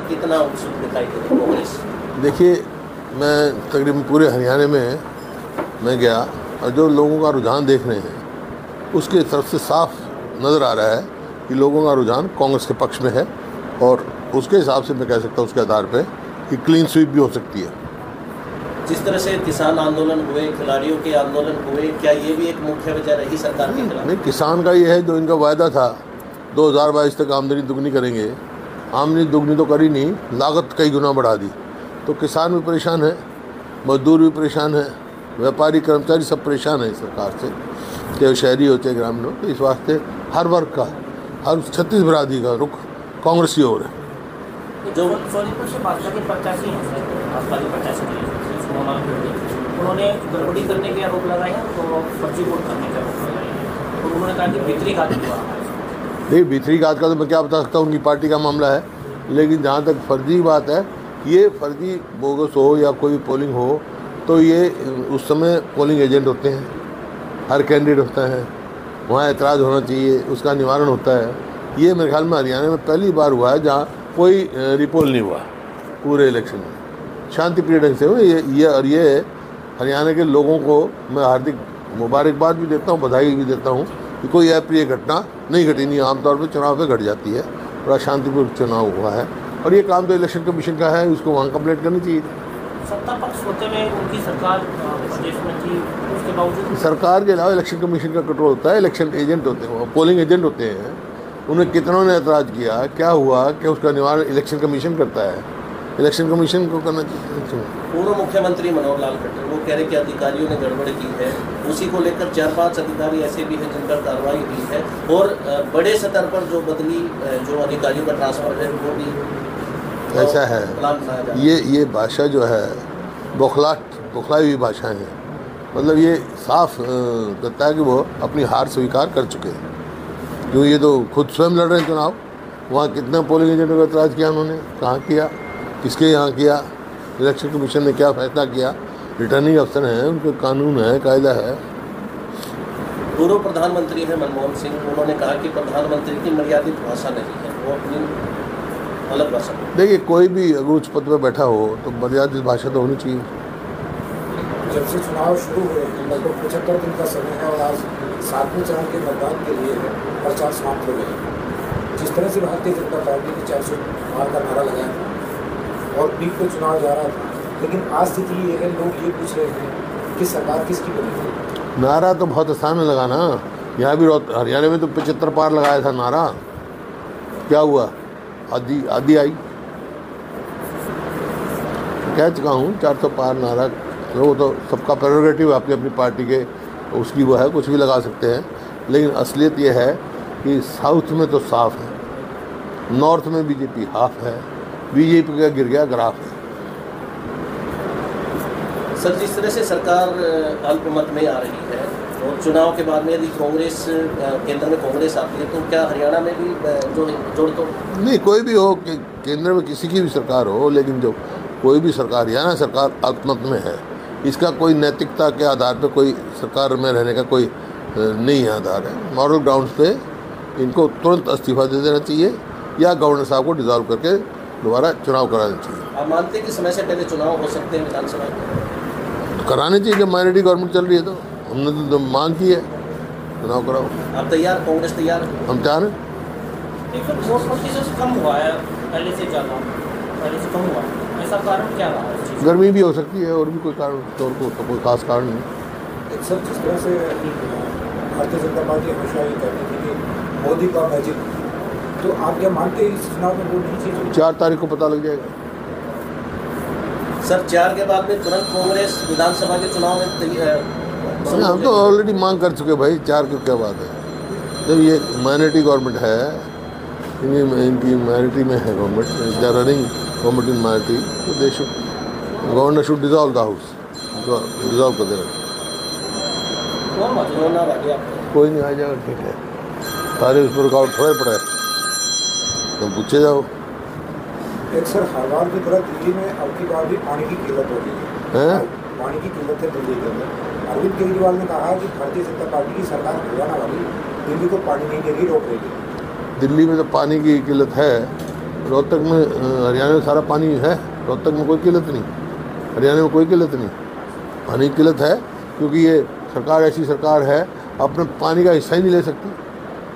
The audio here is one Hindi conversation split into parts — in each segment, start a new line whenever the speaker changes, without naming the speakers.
कितना उत्सुक दिखाई दे रही है कांग्रेस?
देखिए, मैं तकरीबन पूरे हरियाणा में मैं गया और जो लोगों का रुझान देख रहे हैं उसके तरफ से साफ नज़र आ रहा है कि लोगों का रुझान कांग्रेस के पक्ष में है और उसके हिसाब से मैं कह सकता हूँ उसके आधार पे कि क्लीन स्वीप भी हो सकती है।
जिस तरह से किसान आंदोलन हुए, खिलाड़ियों के आंदोलन हुए, क्या ये भी एक मुख्य वजह रही सरकार के खिलाफ?
नहीं, किसान का ये है जो इनका वायदा था 2022 तक आमदनी दुगनी करेंगे, आमदनी दुगनी तो करी नहीं, लागत कई गुना बढ़ा दी। तो किसान भी परेशान है, मजदूर भी परेशान है, व्यापारी कर्मचारी सब परेशान है सरकार से, चाहे शहरी हो चाहे ग्रामीण हो। तो इस वास्ते हर वर्ग का, हर 36 बरादरी का रुख कांग्रेस की ओर है।
जो सोनीपत से भाजपा के प्रत्याशी हैं, भाजपा के प्रत्याशी उन्होंने गड़बड़ी करने के आरोप लगाए हैं, तो फर्जी वोट करने के आरोप लगाए हैं, तो उन्होंने कहा कि भीतरी घात हुआ।
नहीं, भीतरी घात का तो मैं क्या बता सकता हूँ, उनकी पार्टी का मामला है। लेकिन जहाँ तक फर्जी बात है, ये फर्जी बोगस हो या कोई पोलिंग हो तो ये उस समय पोलिंग एजेंट होते हैं, हर कैंडिडेट होता है, वहाँ एतराज़ होना चाहिए, उसका निवारण होता है। ये मेरे ख्याल में हरियाणा में पहली बार हुआ है जहाँ कोई रिपोल नहीं हुआ पूरे इलेक्शन में, शांतिप्रिय ढंग से हुए। और ये हरियाणा के लोगों को मैं हार्दिक मुबारकबाद भी देता हूँ, बधाई भी देता हूँ कि कोई अप्रिय घटना नहीं घटी। नहीं, आमतौर पर चुनाव पे घट जाती है, बड़ा शांतिपूर्ण चुनाव हुआ है और ये काम तो इलेक्शन कमीशन का है, उसको वहाँ कंप्लेंट करनी चाहिए।
सत्ता पक्ष होते हुए उनकी सरकार प्रदेश में थी, उसके बावजूद
सरकार के अलावा इलेक्शन कमीशन का कंट्रोल होता है। इलेक्शन एजेंट होते हैं, पोलिंग एजेंट होते हैं, उन्हें कितनों ने ऐतराज़ किया, क्या हुआ, क्या उसका निवारण इलेक्शन कमीशन करता है, इलेक्शन कमीशन को करना चाहिए।
पूर्व मुख्यमंत्री मनोहर लाल खट्टर वो कह रहे कि अधिकारियों ने गड़बड़ की है, उसी को लेकर 4-5 अधिकारी ऐसे भी हैं जिन पर कार्रवाई हुई है और बड़े स्तर पर जो बदली जो अधिकारियों का ट्रांसफर है वो भी
ऐसा है। ये भाषा जो है बौखलाई हुई भाषा है, मतलब ये साफ कहता है कि वो अपनी हार स्वीकार कर चुके हैं, क्यों ये तो खुद स्वयं लड़ रहे हैं चुनाव। वहाँ कितने पोलिंग एजेंटों का एतराज़ किया उन्होंने, कहाँ किया, किसके यहाँ किया, इलेक्शन कमीशन ने क्या फैसला किया, रिटर्निंग अफसर हैं, उनके कानून है, कायदा है।
पूर्व प्रधानमंत्री हैं मनमोहन सिंह, उन्होंने कहा कि प्रधानमंत्री की मर्यादित भाषा नहीं है, वो अपनी अलग भाषा।
देखिए, कोई भी अगर उच्च पद पर बैठा हो तो मर्यादित भाषा तो होनी चाहिए।
जब से चुनाव शुरू हुए लगभग 75 दिन का समय है और आज 7वें चरण के मतदान के लिए प्रचार समाप्त हो गए। जिस तरह से भारतीय जनता पार्टी ने 400 पार का नारा लगाया था और पीक पे चुनाव जा रहा था, लेकिन आज स्थिति ये है, लोग ये पूछ रहे हैं कि सरकार किसकी बनेगी।
नारा तो बहुत आसान है लगाना, यहाँ भी हरियाणा में तो 75 पार लगाया था नारा, क्या हुआ, आधी आई। कह चुका हूँ 400 पार नारा, वो तो सबका प्रेरोगेटिव अपनी अपनी पार्टी के उसकी वो है, कुछ भी लगा सकते हैं। लेकिन असलियत ये है कि साउथ में तो साफ है, नॉर्थ में बीजेपी हाफ है, बीजेपी का गिर गया ग्राफ है।
सर, जिस तरह से सरकार अल्पमत में आ रही है और चुनाव के बाद में यदि कांग्रेस केंद्र में कांग्रेस आती है तो क्या हरियाणा में भी जोड़ तो
नहीं, कोई भी हो कि केंद्र में किसी की भी सरकार हो, लेकिन जो कोई भी सरकार, हरियाणा सरकार अल्पमत में है, इसका कोई नैतिकता के आधार पे कोई सरकार में रहने का कोई नहीं आधार है। मॉरल ग्राउंड्स पे इनको तुरंत इस्तीफा दे देना चाहिए या गवर्नर साहब को डिसॉल्व करके दोबारा चुनाव कराना चाहिए।
आप मानते हैं कि समय से पहले चुनाव हो सकते हैं विधानसभा
तो कराने चाहिए, जब माइनॉरिटी गवर्नमेंट चल रही है तो हमने तो मांग की है, चुनाव कराओ।
आप तैयार, कांग्रेस तैयार,
हम तैयार हैं।
लेकिन वोट प्रतिशत कम हुआ है पहले से ज़्यादा, पहले से कम हुआ है, ऐसा कारण क्या रहा है?
गर्मी भी हो सकती है और भी कोई कारण, तो कोई खास कारण नहीं।
सर, जिस तरह से भारतीय जनता पार्टी हमेशा ये कहती थी कि मोदी का मैजिक, तो आप क्या मानते हैं इस चुनाव में वोट नहीं चाहिए?
4 तारीख को पता लग जाएगा।
सर, 4 के बाद में तुरंत कांग्रेस विधानसभा के चुनाव में
हम तो ऑलरेडी मांग कर चुके भाई, 4 की क्या बात है। जब ये माइनॉरिटी गवर्नमेंट है, इनकी माइनॉरिटी में है government, they are running government in minority, तो they should, governor should dissolve the house, dissolve कर देना। कोई नहीं, आ जाएगा, ठीक है, सारे उस पर रुकावट थोड़े पड़े, तुम पूछे जाओ।
एक सर, हर बार की तरह दिल्ली में अब की बार भी पानी की किल्लत हो रही है, पानी की किल्लत है दिल्ली के अंदर। अरविंद केजरीवाल ने कहा कि भारतीय जनता पार्टी की सरकार हरियाणा वाली दिल्ली को पानी नहीं देगी, रोक रही है।
दिल्ली में तो पानी की किल्लत है, रोहतक में हरियाणा में सारा पानी है, रोहतक में कोई किल्लत नहीं, हरियाणा में कोई किल्लत नहीं। पानी की किल्लत है क्योंकि ये सरकार ऐसी सरकार है अपने पानी का हिस्सा ही नहीं ले सकती।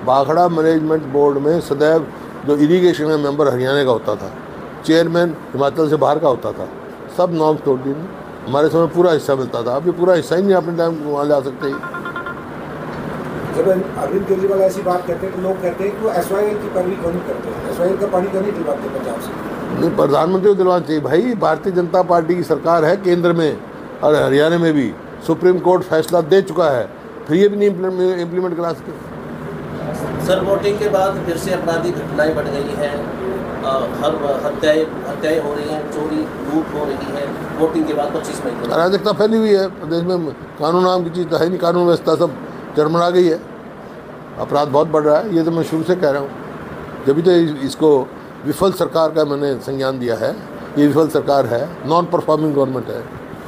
भाखड़ा मैनेजमेंट बोर्ड में सदैव जो इरीगेशन का मेंबर हरियाणा का होता था, चेयरमैन हिमाचल से बाहर का होता था, सब नॉर्म्स तोड़ दी। हमारे समय पूरा हिस्सा मिलता था, अब ये पूरा हिस्सा ही नहीं अपने टाइम वहाँ ले आ सकते।
जब अरविंद केजरीवाल ऐसी बात कहते हैं तो लोग कहते हैं कि वो SYL की पैरवी क्यों नहीं करते, SYL का पानी क्यों नहीं दिलवाते पंजाब से?
नहीं, प्रधानमंत्री को दिलवाना चाहिए भाई। भारतीय जनता पार्टी की सरकार है केंद्र में और हरियाणा में भी, सुप्रीम कोर्ट फैसला दे चुका है, फिर ये भी नहीं इम्प्लीमेंट करा सके।
सर, वोटिंग के बाद फिर से आपराधिक घटनाएं बढ़ गई हैं, हर हत्याएं हो रही हैं, चोरी लूट हो रही है वोटिंग के बाद 25 मई को।
अराजकता फैली हुई है प्रदेश में, कानून नाम की चीज़ तो है नहीं, कानून व्यवस्था सब चरमरा गई है, अपराध बहुत बढ़ रहा है। ये तो मैं शुरू से कह रहा हूँ, जब भी तो इसको विफल सरकार का मैंने संज्ञान दिया है। ये विफल सरकार है, नॉन परफॉर्मिंग गवर्नमेंट है।